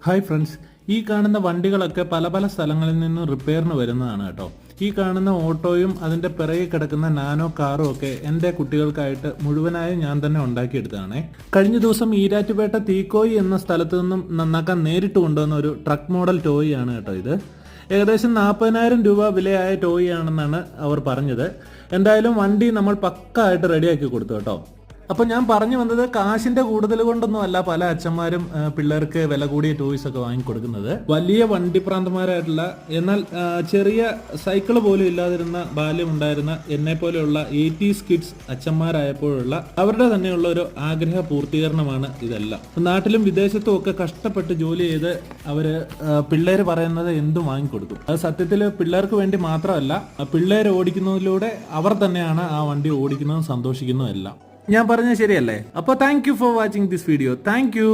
Hi friends, ഈ കാണുന്ന വണ്ടികളൊക്കെ പല പല സ്ഥലങ്ങളിൽ നിന്ന് റിപ്പയറിന് വരുന്നതാണ് കേട്ടോ. ഈ കാണുന്ന ഓട്ടോയും അതിൻ്റെ പിറകെ കിടക്കുന്ന നാനോ കാറും ഒക്കെ എൻ്റെ കുട്ടികൾക്കായിട്ട് മുഴുവനായും ഞാൻ തന്നെ ഉണ്ടാക്കിയെടുത്തതാണേ. കഴിഞ്ഞ ദിവസം ഈരാറ്റുപേട്ട തീക്കോയി എന്ന സ്ഥലത്ത് നിന്നും നന്നാക്കാൻ നേരിട്ട് കൊണ്ടുവന്ന ഒരു ട്രക്ക് മോഡൽ ടോയ് ആണ് കേട്ടോ ഇത്. ഏകദേശം 40,000 രൂപ വിലയായ ടോയ് ആണെന്നാണ് അവർ പറഞ്ഞത്. എന്തായാലും വണ്ടി നമ്മൾ പക്കായിട്ട് റെഡിയാക്കി കൊടുത്തു കേട്ടോ. അപ്പോൾ ഞാൻ പറഞ്ഞു വന്നത്, കാശിന്റെ കൂടുതൽ കൊണ്ടൊന്നും അല്ല പല അച്ഛന്മാരും പിള്ളേർക്ക് വില കൂടിയ ടോയ്സ് ഒക്കെ വാങ്ങിക്കൊടുക്കുന്നത്. വലിയ വണ്ടിപ്രാന്തമാരായിട്ടുള്ള എന്നാൽ ചെറിയ സൈക്കിൾ പോലും ഇല്ലാതിരുന്ന ബാല്യം ഉണ്ടായിരുന്ന എന്നെ പോലെയുള്ള 80s കിഡ്സ് അച്ഛന്മാരായപ്പോഴുള്ള അവരുടെ തന്നെയുള്ള ഒരു ആഗ്രഹ പൂർത്തീകരണമാണ് ഇതെല്ലാം. നാട്ടിലും വിദേശത്തും ഒക്കെ കഷ്ടപ്പെട്ട് ജോലി ചെയ്ത് അവര് പിള്ളേര് പറയുന്നത് എന്തും വാങ്ങിക്കൊടുക്കും. അത് സത്യത്തിൽ പിള്ളേർക്ക് വേണ്ടി മാത്രമല്ല, പിള്ളേർ ഓടിക്കുന്നതിലൂടെ അവർ തന്നെയാണ് ആ വണ്ടി ഓടിക്കുന്നതും സന്തോഷിക്കുന്നതും എല്ലാം. ഞാൻ പറഞ്ഞത് ശരിയല്ലേ? അപ്പോൾ thank you for watching this video. Thank you.